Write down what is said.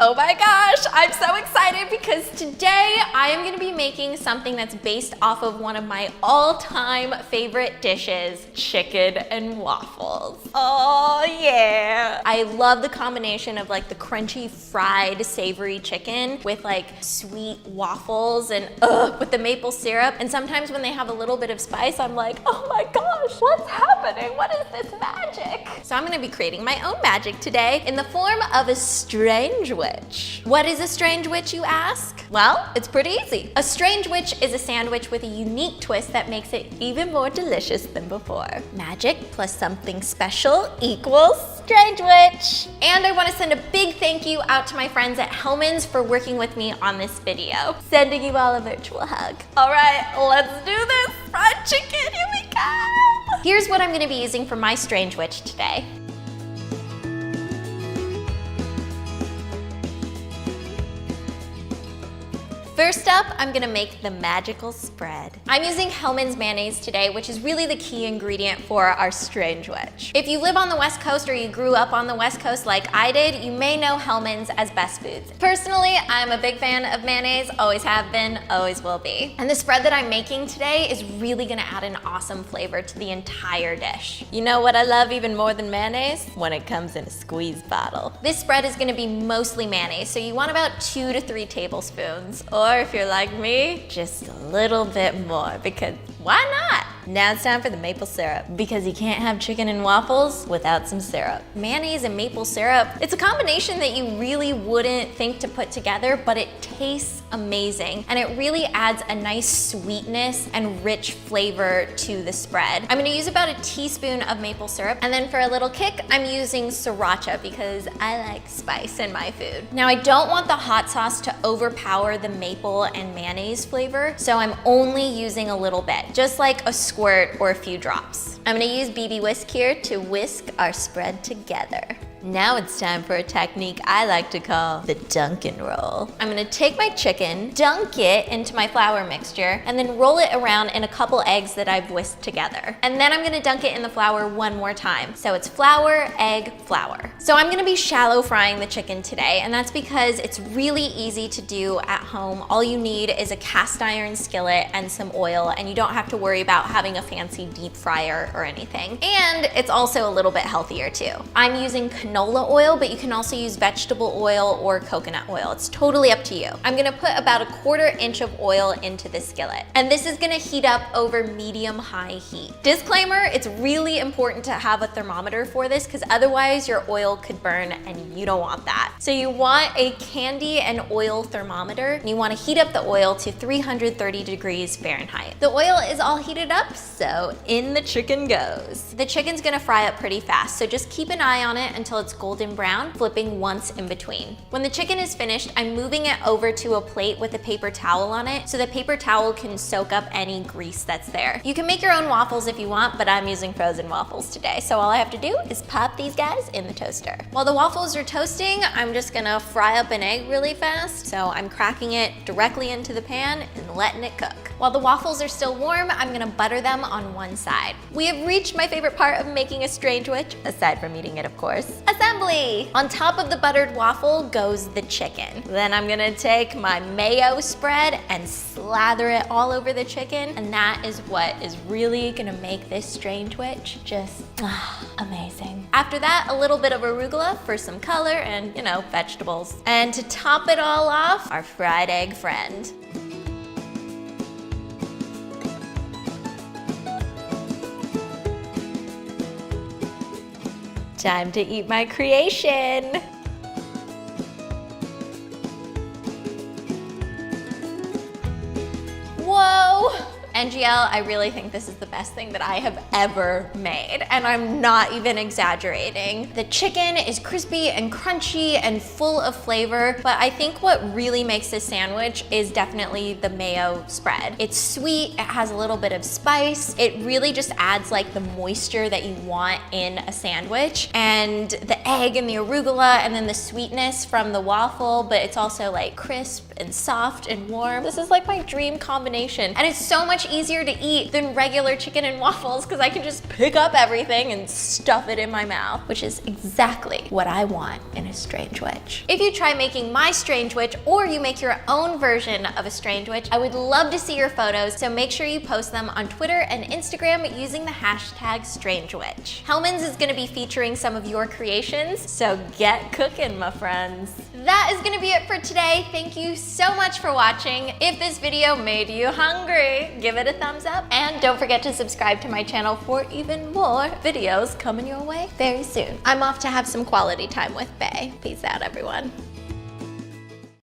Oh my gosh, I'm so excited because today I am gonna be making something that's based off of one of my all-time favorite dishes, chicken and waffles. Oh yeah. I love the combination of like the crunchy fried savory chicken with like sweet waffles and with the maple syrup. And sometimes when they have a little bit of spice, I'm like, oh my gosh, what's happening? What is this magic? So I'm gonna be creating my own magic today in the form of a strange witch. What is a strange witch, you ask? Well, it's pretty easy. A strange witch is a sandwich with a unique twist that makes it even more delicious than before. Magic plus something special equals strange witch. And I want to send a big thank you out to my friends at Hellmann's for working with me on this video. Sending you all a virtual hug. All right, let's do this. Fried chicken, here we go. Here's what I'm going to be using for my strange witch today. First up, I'm gonna make the magical spread. I'm using Hellmann's mayonnaise today, which is really the key ingredient for our strange witch. If you live on the West Coast or you grew up on the West Coast like I did, you may know Hellmann's as Best Foods. Personally, I'm a big fan of mayonnaise, always have been, always will be. And the spread that I'm making today is really gonna add an awesome flavor to the entire dish. You know what I love even more than mayonnaise? When it comes in a squeeze bottle. This spread is gonna be mostly mayonnaise, so you want about 2 to 3 tablespoons. Or if you're like me, just a little bit more, because why not? Now it's time for the maple syrup, because you can't have chicken and waffles without some syrup. Mayonnaise and maple syrup, it's a combination that you really wouldn't think to put together, but it tastes amazing. And it really adds a nice sweetness and rich flavor to the spread. I'm gonna use about a teaspoon of maple syrup, and then for a little kick, I'm using sriracha because I like spice in my food. Now I don't want the hot sauce to overpower the maple and mayonnaise flavor, so I'm only using a little bit, just like a squirt or a few drops. I'm gonna use BB whisk here to whisk our spread together. Now it's time for a technique I like to call the Dunkin' roll. I'm gonna take my chicken, dunk it into my flour mixture, and then roll it around in a couple eggs that I've whisked together. And then I'm gonna dunk it in the flour one more time. So it's flour, egg, flour. So I'm gonna be shallow frying the chicken today, and that's because it's really easy to do at home. All you need is a cast iron skillet and some oil, and you don't have to worry about having a fancy deep fryer or anything. And it's also a little bit healthier too. I'm using canola oil, but you can also use vegetable oil or coconut oil. It's totally up to you. I'm gonna put about a 1/4 inch of oil into this skillet. And this is gonna heat up over medium-high heat. Disclaimer, it's really important to have a thermometer for this because otherwise your oil could burn and you don't want that. So you want a candy and oil thermometer, and you wanna heat up the oil to 330 degrees Fahrenheit. The oil is all heated up, so in the chicken goes. The chicken's gonna fry up pretty fast, so just keep an eye on it until it's golden brown, flipping once in between. When the chicken is finished, I'm moving it over to a plate with a paper towel on it so the paper towel can soak up any grease that's there. You can make your own waffles if you want, but I'm using frozen waffles today, so all I have to do is pop these guys in the toaster. While the waffles are toasting, I'm just gonna fry up an egg really fast, so I'm cracking it directly into the pan and letting it cook. While the waffles are still warm, I'm gonna butter them on one side. We have reached my favorite part of making a strange witch, aside from eating it of course. Assembly! On top of the buttered waffle goes the chicken. Then I'm gonna take my mayo spread and slather it all over the chicken, and that is what is really gonna make this strange witch just amazing. After that, a little bit of arugula for some color and, you know, vegetables. And to top it all off, our fried egg friend. Time to eat my creation. Whoa! NGL, I really think this is the best thing that I have ever made, and I'm not even exaggerating. The chicken is crispy and crunchy and full of flavor, but I think what really makes this sandwich is definitely the mayo spread. It's sweet, it has a little bit of spice, it really just adds like the moisture that you want in a sandwich, and the egg and the arugula and then the sweetness from the waffle, but it's also like crisp and soft and warm. This is like my dream combination. And it's so much easier to eat than regular chicken and waffles because I can just pick up everything and stuff it in my mouth, which is exactly what I want in a strange witch. If you try making my strange witch or you make your own version of a strange witch, I would love to see your photos, so make sure you post them on Twitter and Instagram using the hashtag StrangeWitch. Hellman's is gonna be featuring some of your creations, so get cooking, my friends. That is gonna be it for today. Thank you so much for watching. If this video made you hungry, give it a thumbs up, and don't forget to subscribe to my channel for even more videos coming your way very soon. I'm off to have some quality time with Bae. Peace out, everyone.